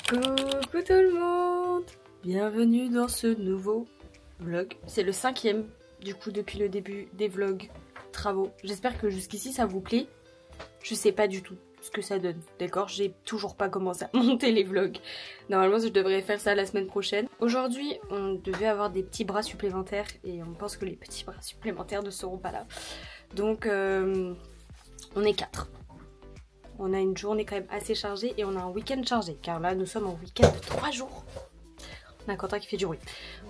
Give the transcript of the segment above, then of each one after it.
Coucou tout le monde, bienvenue dans ce nouveau vlog. C'est le 5e du coup depuis le début des vlogs travaux. J'espère que jusqu'ici ça vous plaît. Je sais pas du tout ce que ça donne, d'accord? J'ai toujours pas commencé à monter les vlogs. Normalement je devrais faire ça la semaine prochaine. Aujourd'hui on devait avoir des petits bras supplémentaires et on pense que les petits bras supplémentaires ne seront pas là. Donc on est 4. On a une journée quand même assez chargée et on a un week-end chargé. Car là, nous sommes en week-end de 3 jours. On a Quentin qui fait du bruit.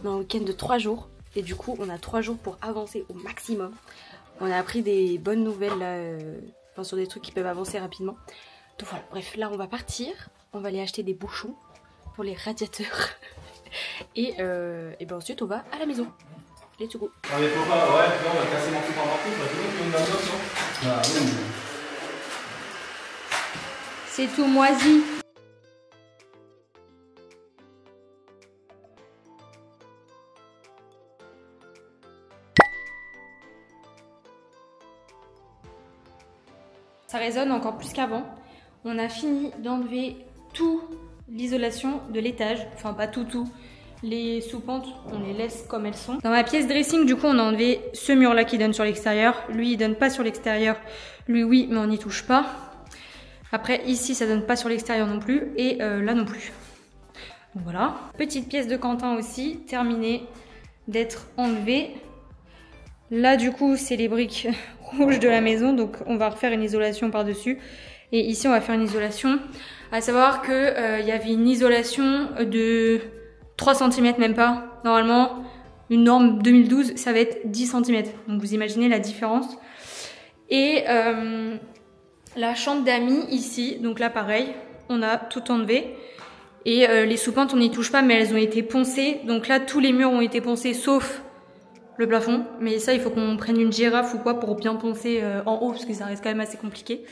On a un week-end de 3 jours. Et du coup, on a 3 jours pour avancer au maximum. On a appris des bonnes nouvelles là, enfin, sur des trucs qui peuvent avancer rapidement. Donc voilà, bref, là on va partir. On va aller acheter des bouchons pour les radiateurs. et ben ensuite, on va à la maison. Let's go. Ah mais faut pas, ouais, on va casser morceau par morceau. Bah, tout le monde fait une bonne note, non? Ah oui. C'est tout moisi. Ça résonne encore plus qu'avant. On a fini d'enlever tout l'isolation de l'étage. Enfin pas tout. Les sous-pentes, on les laisse comme elles sont. Dans ma pièce dressing, du coup, on a enlevé ce mur-là qui donne sur l'extérieur. Lui, il donne pas sur l'extérieur. Lui, oui, mais on n'y touche pas. Après ici ça donne pas sur l'extérieur non plus et là non plus. Donc voilà. Petite pièce de Quentin aussi, terminée d'être enlevée. Là du coup c'est les briques rouges de la maison donc on va refaire une isolation par dessus. Et ici on va faire une isolation. À savoir que y avait une isolation de 3 cm même pas. Normalement une norme 2012 ça va être 10 cm. Donc vous imaginez la différence. Et la chambre d'amis ici, donc là pareil, on a tout enlevé. Et les sous-pentes on n'y touche pas mais elles ont été poncées. Donc là tous les murs ont été poncés sauf le plafond. Mais ça il faut qu'on prenne une girafe ou quoi pour bien poncer en haut parce que ça reste quand même assez compliqué.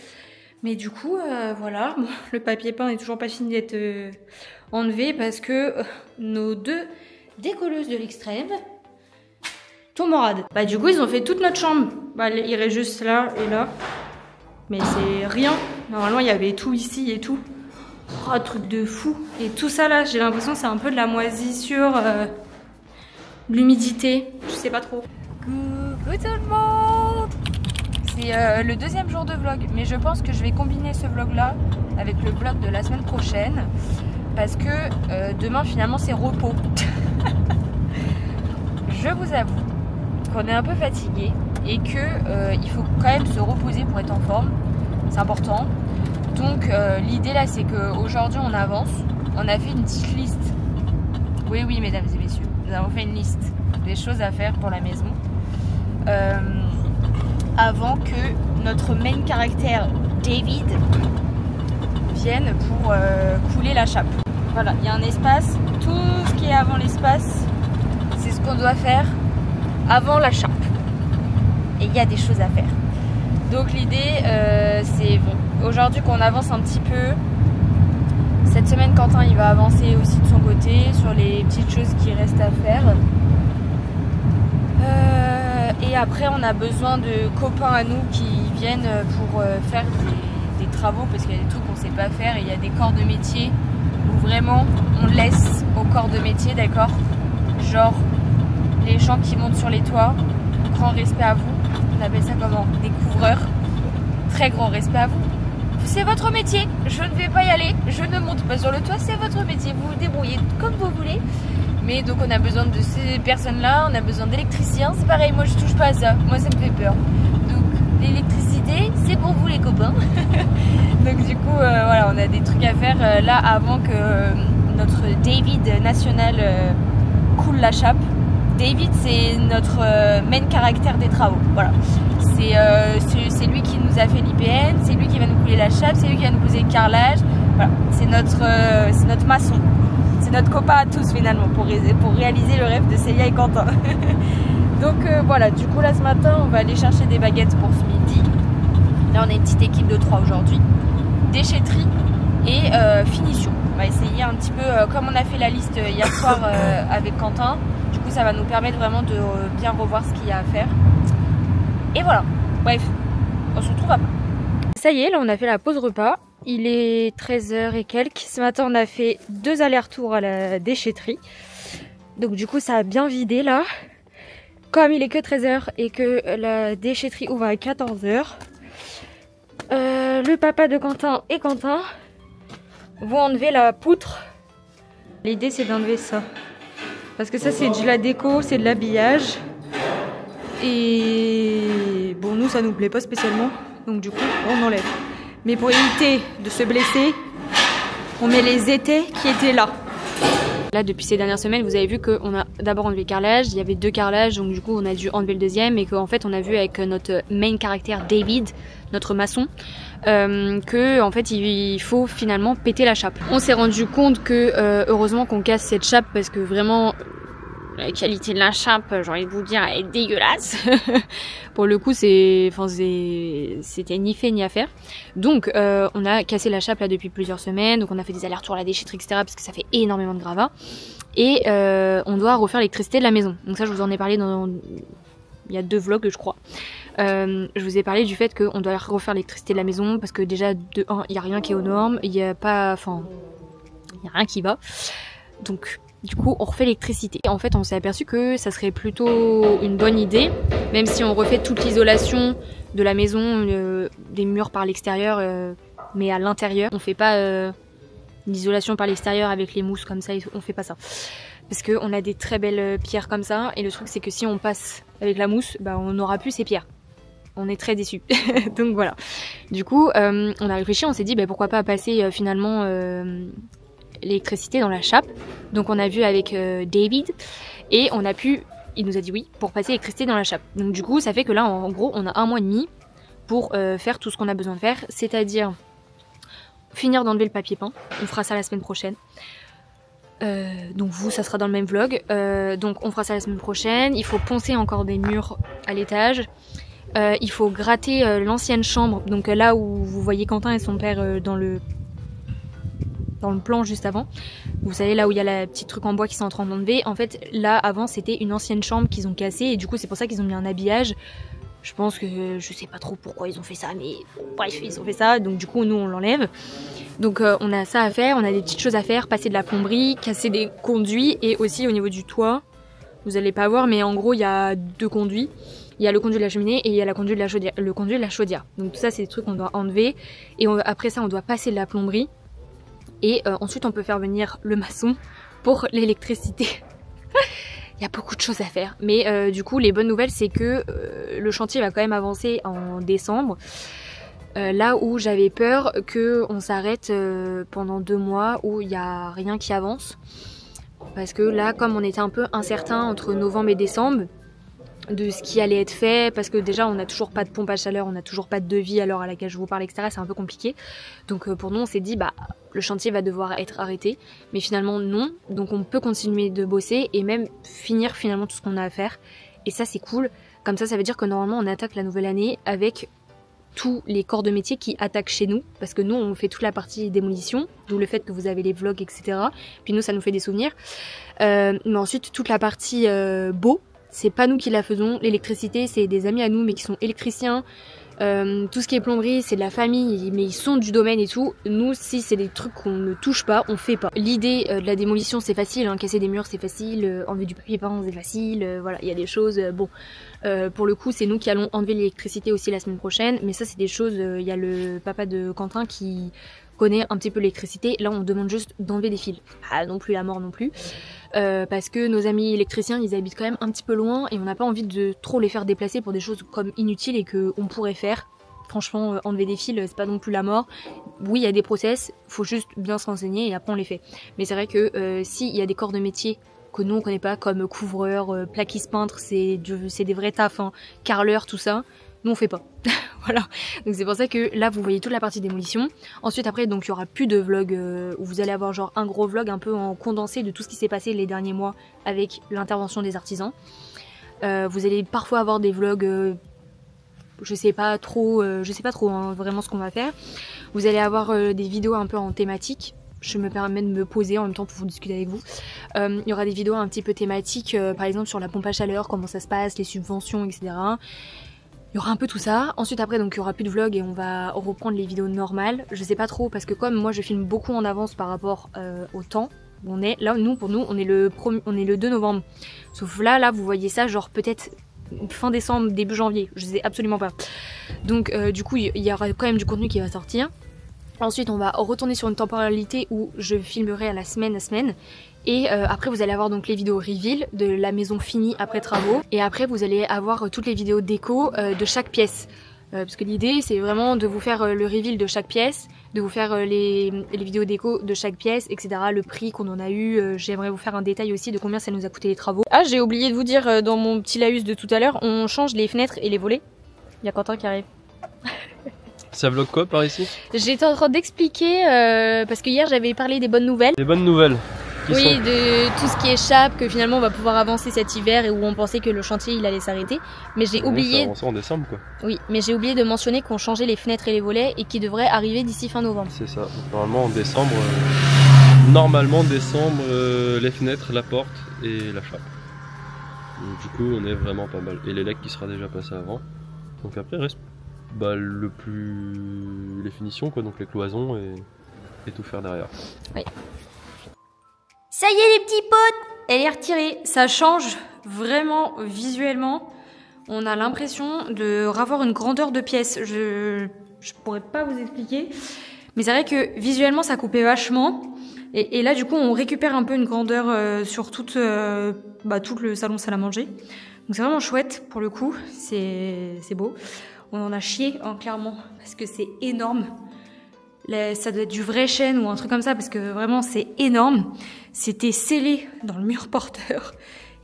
Mais du coup voilà, bon, le papier peint n'est toujours pas fini d'être enlevé parce que nos deux décolleuses de l'extrême tombent en rade. Bah du coup ils ont fait toute notre chambre. Bah, il reste juste là et là. Mais c'est rien. Normalement, il y avait tout ici et tout. Oh, truc de fou. Et tout ça là, j'ai l'impression que c'est un peu de la moisissure, de l'humidité. Je sais pas trop. Coucou tout le monde. C'est le 2e jour de vlog. Mais je pense que je vais combiner ce vlog là avec le vlog de la semaine prochaine. Parce que demain, finalement, c'est repos. Je vous avoue qu'on est un peu fatigué. Et que il faut quand même se reposer pour être en forme, c'est important. Donc l'idée là c'est qu'aujourd'hui on avance, on a fait une petite liste. Oui mesdames et messieurs, nous avons fait une liste des choses à faire pour la maison avant que notre main caractère David vienne pour couler la chape. Voilà, il y a un espace, tout ce qui est avant l'espace, c'est ce qu'on doit faire avant la chape. Et il y a des choses à faire. Donc l'idée c'est bon, aujourd'hui qu'on avance un petit peu. Cette semaine Quentin il va avancer aussi de son côté sur les petites choses qui restent à faire. Et après on a besoin de copains à nous qui viennent pour faire des travaux parce qu'il y a des trucs qu'on ne sait pas faire et il y a des corps de métier où vraiment on laisse au corps de métier, d'accord? Genre les gens qui montent sur les toits, grand respect à vous. On appelle ça comment? Des couvreurs. Très grand respect à vous. C'est votre métier. Je ne vais pas y aller. Je ne monte pas sur le toit. C'est votre métier. Vous vous débrouillez comme vous voulez. Mais donc on a besoin de ces personnes-là. On a besoin d'électriciens. C'est pareil. Moi je touche pas à ça. Moi ça me fait peur. Donc l'électricité, c'est pour vous les copains. Donc du coup voilà, on a des trucs à faire là avant que notre David national coule la chape. David c'est notre main caractère des travaux, voilà. C'est lui qui nous a fait l'IPN, c'est lui qui va nous couler la chape, c'est lui qui va nous poser le carrelage, voilà. C'est notre maçon, c'est notre copain à tous finalement pour réaliser le rêve de Célia et Quentin. Donc voilà, du coup là ce matin on va aller chercher des baguettes pour ce midi. Là on a une petite équipe de 3 aujourd'hui, déchetterie et finition. On va essayer un petit peu, comme on a fait la liste hier soir avec Quentin. Du coup ça va nous permettre vraiment de bien revoir ce qu'il y a à faire. Et voilà, bref, on se retrouve après. Ça y est, là on a fait la pause repas. Il est 13h et quelques. Ce matin, on a fait 2 allers-retours à la déchetterie. Donc du coup, ça a bien vidé là. Comme il est que 13h et que la déchetterie ouvre à 14h, le papa de Quentin et Quentin vont enlever la poutre. L'idée, c'est d'enlever ça. Parce que ça, c'est de la déco, c'est de l'habillage. Et bon, nous, ça nous plaît pas spécialement. Donc du coup, on enlève. Mais pour éviter de se blesser, on met les étais qui étaient là. Là, depuis ces dernières semaines, vous avez vu qu'on a d'abord enlevé le carrelage. Il y avait 2 carrelages, donc du coup, on a dû enlever le deuxième. Et qu'en fait, on a vu avec notre main caractère David, notre maçon, que en fait, il faut finalement péter la chape. On s'est rendu compte que, heureusement qu'on casse cette chape parce que vraiment... La qualité de la chape, j'ai envie de vous dire, elle est dégueulasse. Pour le coup, c'était ni fait ni à faire. Donc, on a cassé la chape là depuis plusieurs semaines. Donc, on a fait des allers-retours à la déchetterie, etc. Parce que ça fait énormément de gravats. Et on doit refaire l'électricité de la maison. Donc ça, je vous en ai parlé il y a 2 vlogs, je crois. Je vous ai parlé du fait qu'on doit refaire l'électricité de la maison. Parce que déjà, de 1, il n'y a rien qui est aux normes. Il n'y a rien qui va. Donc... Du coup, on refait l'électricité. En fait, on s'est aperçu que ça serait plutôt une bonne idée, même si on refait toute l'isolation de la maison, des murs par l'extérieur, mais à l'intérieur. On fait pas l'isolation par l'extérieur avec les mousses comme ça, on fait pas ça. Parce qu'on a des très belles pierres comme ça, et le truc c'est que si on passe avec la mousse, bah, on n'aura plus ces pierres. On est très déçus. Donc voilà. Du coup, on a réfléchi, on s'est dit bah, pourquoi pas passer finalement... l'électricité dans la chape. Donc on a vu avec David et il nous a dit oui pour passer l'électricité dans la chape. Donc du coup ça fait que là en gros on a 1 mois et demi pour faire tout ce qu'on a besoin de faire, c'est-à-dire finir d'enlever le papier peint. On fera ça la semaine prochaine. Donc vous ça sera dans le même vlog. Donc on fera ça la semaine prochaine. Il faut poncer encore des murs à l'étage. Il faut gratter l'ancienne chambre, donc là où vous voyez Quentin et son père dans le plan juste avant, vous savez là où il y a la petite truc en bois qui sont en train d'enlever. En fait là avant c'était une ancienne chambre qu'ils ont cassée et du coup c'est pour ça qu'ils ont mis un habillage. Je pense que je sais pas trop pourquoi ils ont fait ça, mais bref ils ont fait ça, donc du coup nous on l'enlève. Donc on a ça à faire, on a des petites choses à faire, passer de la plomberie, casser des conduits et aussi au niveau du toit, vous allez pas voir mais en gros il y a 2 conduits. Il y a le conduit de la cheminée et il y a le conduit de la chaudière. Donc tout ça c'est des trucs qu'on doit enlever et après ça on doit passer de la plomberie. Et ensuite on peut faire venir le maçon pour l'électricité. Il y a beaucoup de choses à faire. Mais du coup les bonnes nouvelles c'est que le chantier va quand même avancer en décembre. Là où j'avais peur qu'on s'arrête pendant 2 mois où il n'y a rien qui avance. Parce que là comme on était un peu incertain entre novembre et décembre de ce qui allait être fait, parce que déjà on n'a toujours pas de pompe à chaleur, on n'a toujours pas de devis à l'heure à laquelle je vous parle, etc. C'est un peu compliqué. Donc pour nous on s'est dit bah le chantier va devoir être arrêté, mais finalement non, donc on peut continuer de bosser et même finir finalement tout ce qu'on a à faire. Et ça c'est cool, comme ça veut dire que normalement on attaque la nouvelle année avec tous les corps de métier qui attaquent chez nous, parce que nous on fait toute la partie démolition, d'où le fait que vous avez les vlogs, etc. Puis nous ça nous fait des souvenirs. Mais ensuite toute la partie beau, c'est pas nous qui la faisons, l'électricité c'est des amis à nous mais qui sont électriciens. Tout ce qui est plomberie c'est de la famille mais ils sont du domaine et tout. Nous si c'est des trucs qu'on ne touche pas, on fait pas. L'idée de la démolition c'est facile, hein. Casser des murs c'est facile, enlever du papier peint c'est facile, voilà il y a des choses, bon pour le coup c'est nous qui allons enlever l'électricité aussi la semaine prochaine, mais ça c'est des choses, il y a le papa de Quentin qui connaît un petit peu l'électricité, là on demande juste d'enlever des fils, ah non plus la mort non plus. Parce que nos amis électriciens ils habitent quand même un petit peu loin et on n'a pas envie de trop les faire déplacer pour des choses comme inutiles et qu'on pourrait faire. Franchement enlever des fils c'est pas non plus la mort. Oui il y a des process, faut juste bien se renseigner et après on les fait. Mais c'est vrai que s'il y a des corps de métier que nous on connaît pas comme couvreur, plaquiste peintre, c'est des vrais tafs, hein, carreleur, tout ça, nous on fait pas. Voilà, donc c'est pour ça que là vous voyez toute la partie démolition. Ensuite après donc il y aura plus de vlog où vous allez avoir genre un gros vlog un peu en condensé de tout ce qui s'est passé les derniers mois avec l'intervention des artisans. Vous allez parfois avoir des vlogs je sais pas trop hein, vraiment ce qu'on va faire. Vous allez avoir des vidéos un peu en thématique. Je me permets de me poser en même temps pour vous discuter avec vous. Il y aura des vidéos un petit peu thématiques, par exemple sur la pompe à chaleur, comment ça se passe, les subventions, etc. Il y aura un peu tout ça. Ensuite après donc il y aura plus de vlog et on va reprendre les vidéos normales. Je sais pas trop parce que comme moi je filme beaucoup en avance par rapport au temps où on est. Là pour nous on est le 2 novembre. Sauf là vous voyez ça genre peut-être fin décembre, début janvier. Je sais absolument pas. Donc du coup il y aura quand même du contenu qui va sortir. Ensuite on va retourner sur une temporalité où je filmerai à la semaine. Et après vous allez avoir donc les vidéos reveal de la maison finie après travaux. Et après vous allez avoir toutes les vidéos déco de chaque pièce. Parce que l'idée c'est vraiment de vous faire le reveal de chaque pièce, de vous faire les vidéos déco de chaque pièce, etc. Le prix qu'on en a eu, j'aimerais vous faire un détail aussi de combien ça nous a coûté les travaux. Ah j'ai oublié de vous dire dans mon petit laïus de tout à l'heure, on change les fenêtres et les volets. Il y a Quentin qui arrive. Ça vlog quoi par ici? J'étais en train d'expliquer, parce que hier j'avais parlé des bonnes nouvelles. Des bonnes nouvelles. Oui, de tout ce qui échappe, que finalement on va pouvoir avancer cet hiver et où on pensait que le chantier il allait s'arrêter. Mais j'ai oublié. Ça en décembre quoi. Oui, mais j'ai oublié de mentionner qu'on changeait les fenêtres et les volets et qui devraient arriver d'ici fin novembre. C'est ça. Normalement en décembre, les fenêtres, la porte et la chape. Donc, du coup on est vraiment pas mal. Et l'élec qui sera déjà passé avant. Donc après reste les finitions quoi, donc les cloisons et tout faire derrière. Oui. Ça y est les petits potes, elle est retirée. Ça change vraiment visuellement. On a l'impression de revoir une grandeur de pièce. Je pourrais pas vous expliquer. Mais c'est vrai que visuellement ça coupait vachement. Et là du coup on récupère un peu une grandeur sur tout le salon salle à manger. Donc c'est vraiment chouette pour le coup. C'est beau. On en a chié clairement parce que c'est énorme. Ça doit être du vrai chêne ou un truc comme ça parce que vraiment c'est énorme. C'était scellé dans le mur porteur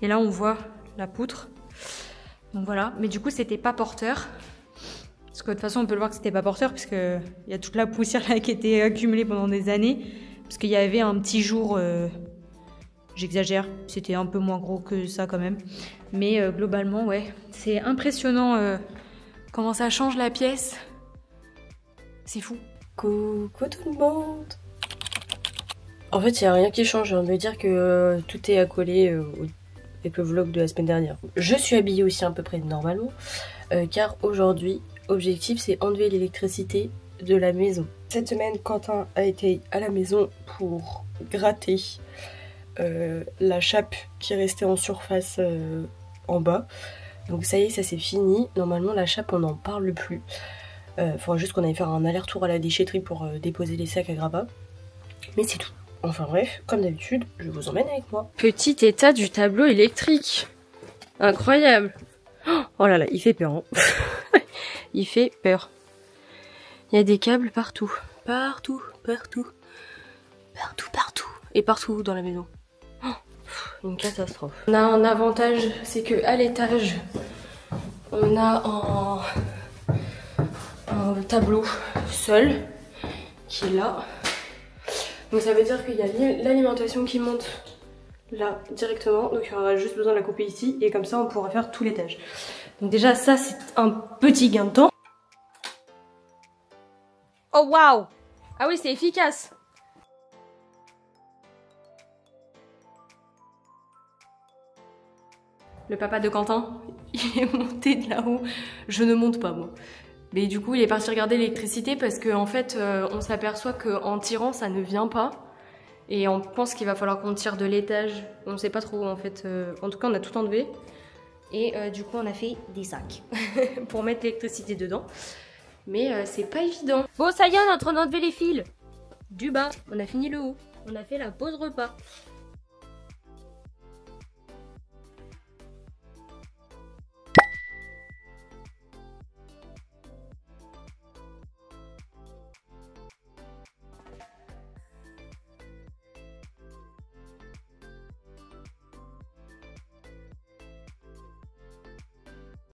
et là on voit la poutre. Donc voilà, mais du coup c'était pas porteur parce que de toute façon on peut le voir que c'était pas porteur parce que il y a toute la poussière là qui était accumulée pendant des années parce qu'il y avait un petit jour, j'exagère, c'était un peu moins gros que ça quand même, mais globalement ouais, c'est impressionnant comment ça change la pièce. C'est fou. Coucou tout le monde. En fait, il n'y a rien qui change. Je viens de me dire que tout est accolé avec le vlog de la semaine dernière. Je suis habillée aussi à peu près normalement, car aujourd'hui, objectif, c'est enlever l'électricité de la maison. Cette semaine, Quentin a été à la maison pour gratter la chape qui restait en surface en bas. Donc ça y est, ça c'est fini. Normalement, la chape, on n'en parle plus. Faudra juste qu'on aille faire un aller-retour à la déchetterie pour déposer les sacs à grabat. Mais c'est tout. Enfin bref, comme d'habitude, je vous emmène avec moi. Petit état du tableau électrique. Incroyable. Oh là là, il fait peur. Hein. Il fait peur. Il y a des câbles partout. Partout. Et partout dans la maison. Oh, une catastrophe. On a un avantage, c'est que à l'étage, on a un tableau seul qui est là. Donc ça veut dire qu'il y a l'alimentation qui monte là directement. Donc il y aura juste besoin de la couper ici et comme ça on pourra faire tout l'étage. Donc déjà ça c'est un petit gain de temps. Oh waouh! Ah oui c'est efficace! Le papa de Quentin, il est monté de là-haut. Je ne monte pas moi. Mais du coup il est parti regarder l'électricité parce qu'en fait on s'aperçoit qu'en tirant ça ne vient pas. Et on pense qu'il va falloir qu'on tire de l'étage. On ne sait pas trop en fait. En tout cas on a tout enlevé. Et du coup on a fait des sacs pour mettre l'électricité dedans. Mais c'est pas évident. Bon ça y est on est en train d'enlever les fils. Du bas, on a fini le haut. On a fait la pause repas.